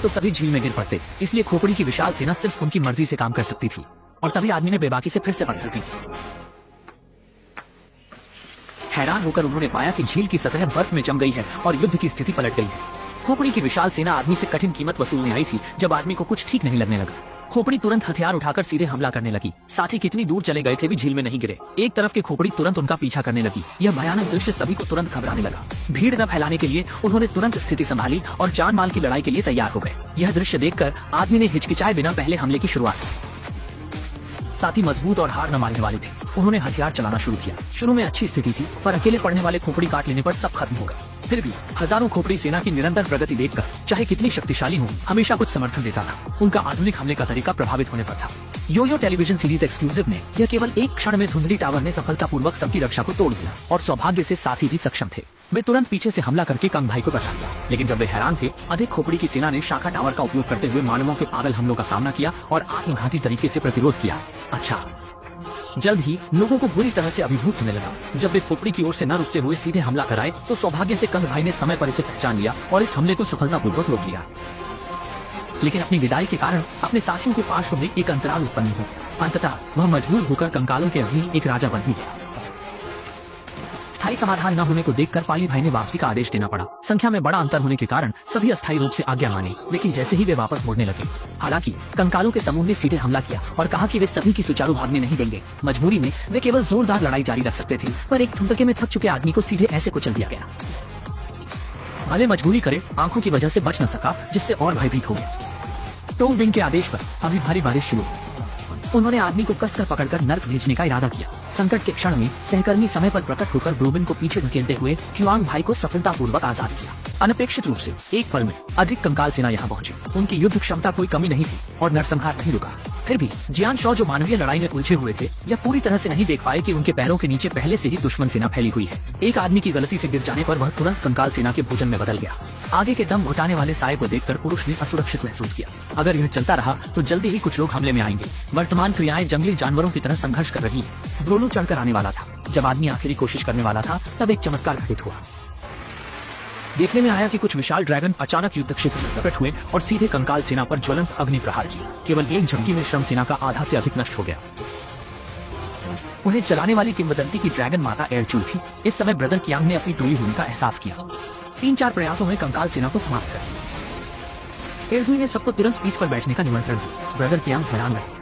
तो सभी झील में गिर पड़ते, इसलिए खोपड़ी की विशाल सेना सिर्फ उनकी मर्जी से काम कर सकती थी। और तभी आदमी ने बेबाकी से फिर से पत्थर की। हैरान होकर उन्होंने पाया कि झील की सतह बर्फ में जम गई है और युद्ध की स्थिति पलट गई है। खोपड़ी की विशाल सेना आदमी से कठिन कीमत वसूलने आई थी। जब आदमी को कुछ ठीक नहीं लगने लगा, खोपड़ी तुरंत हथियार उठाकर सीधे हमला करने लगी। साथी कितनी दूर चले गए थे भी झील में नहीं गिरे। एक तरफ के खोपड़ी तुरंत उनका पीछा करने लगी। यह भयानक दृश्य सभी को तुरंत घबराने लगा। भीड़ न फैलाने के लिए उन्होंने तुरंत स्थिति संभाली और जान माल की लड़ाई के लिए तैयार हो गए। यह दृश्य देखकर आदमी ने हिचकिचाए बिना पहले हमले की शुरुआत की। साथी मजबूत और हार न मानने वाले थे। उन्होंने हथियार चलाना शुरू किया। शुरू में अच्छी स्थिति थी, पर अकेले पड़ने वाले खोपड़ी काट लेने पर सब खत्म हो गए। फिर भी हजारों खोपड़ी सेना की निरंतर प्रगति देखकर, चाहे कितनी शक्तिशाली हो, हमेशा कुछ समर्थन देता था। उनका आधुनिक हमले का तरीका प्रभावित होने पर था। यो-यो टेलीविजन सीरीज एक्सक्लूसिव में यह केवल एक क्षण में धुंधली टावर ने सफलतापूर्वक सबकी रक्षा को तोड़ दिया और सौभाग्य से साथी भी सक्षम थे। वे तुरंत पीछे से हमला करके कंग भाई को बचा लिया। लेकिन जब वे हैरान थे, अधिक खोपड़ी की सेना ने शाखा टावर का उपयोग करते हुए मानवों के पागल हमलों का सामना किया और आत्मघाती तरीके से प्रतिरोध किया। अच्छा, जल्द ही लोगों को बुरी तरह से अभिभूत होने लगा। जब वे खोपड़ी की ओर से न रुकते हुए सीधे हमला कराए, तो सौभाग्य से कंग भाई ने समय पर इसे पहचान लिया और इस हमले को सफलतापूर्वक रोक लिया। लेकिन अपनी विदाई के कारण अपने साथियों के पार्श्व में एक अंतराल उत्पन्न हुआ। अंततः वह मजबूर होकर कंकालों के अधीन एक राजा बन ही गया। स्थायी समाधान न होने को देखकर पाली भाई ने वापसी का आदेश देना पड़ा। संख्या में बड़ा अंतर होने के कारण सभी अस्थायी रूप से आज्ञा मानी। लेकिन जैसे ही वे वापस मुड़ने लगे, हालांकि कंकालों के समूह ने सीधे हमला किया और कहा कि वे सभी की सुचारू भागने नहीं देंगे। मजबूरी में वे केवल जोरदार लड़ाई जारी रख सकते थे, पर एक धुंधके में थक चुके आदमी को सीधे ऐसे कुचल दिया गया। भले मजबूरी करे, आंखों की वजह से बच न सका, जिससे और भयभीत हो गया। टोंग बिंग के आदेश पर अभी भारी बारिश शुरू। उन्होंने आदमी को कसकर पकड़कर नर्क भेजने का इरादा किया। संकट के क्षण में सहकर्मी समय पर प्रकट होकर ब्रोबिन को पीछे धकेलते हुए क्युआंग भाई को सफलतापूर्वक आजाद किया। अनपेक्षित रूप से एक पल में अधिक कंकाल सेना यहाँ पहुंची। उनकी युद्ध क्षमता कोई कमी नहीं थी और नरसंहार नहीं रुका। फिर भी जियान शॉ, जो मानवीय लड़ाई में उलझे हुए थे, यह पूरी तरह से नहीं देख पाए कि उनके पैरों के नीचे पहले से ही दुश्मन सेना फैली हुई है। एक आदमी की गलती से गिर जाने पर वह तुरंत कंकाल सेना के भोजन में बदल गया। आगे के दम घुटाने वाले साये को देखकर पुरुष ने असुरक्षित महसूस किया। अगर यह चलता रहा तो जल्दी ही कुछ लोग हमले में आएंगे। वर्तमान क्रियाएं जंगली जानवरों की तरह संघर्ष कर रही हैं। ब्रोलो चढ़कर आने वाला था। जब आदमी आखिरी कोशिश करने वाला था, तब एक चमत्कार घटित हुआ। देखने में आया कि कुछ विशाल ड्रैगन अचानक युद्ध क्षेत्र में प्रकट हुए और सीधे कंकाल सेना पर ज्वलंत अग्नि प्रहार किया। केवल एक झपकी में श्रम सेना का आधा से अधिक नष्ट हो गया। उन्हें चलाने वाली किंवदंती की ड्रैगन माता एयरचूल थी। इस समय ब्रदर कियांग ने अपनी टूटी होने का एहसास किया। 3-4 प्रयासों में कंकाल सेना को समाप्त कर दिया। एयरचूल ने सबको तुरंत पीठ पर बैठने का निमंत्रण दिया। ब्रदर कियांग हैरान रहे।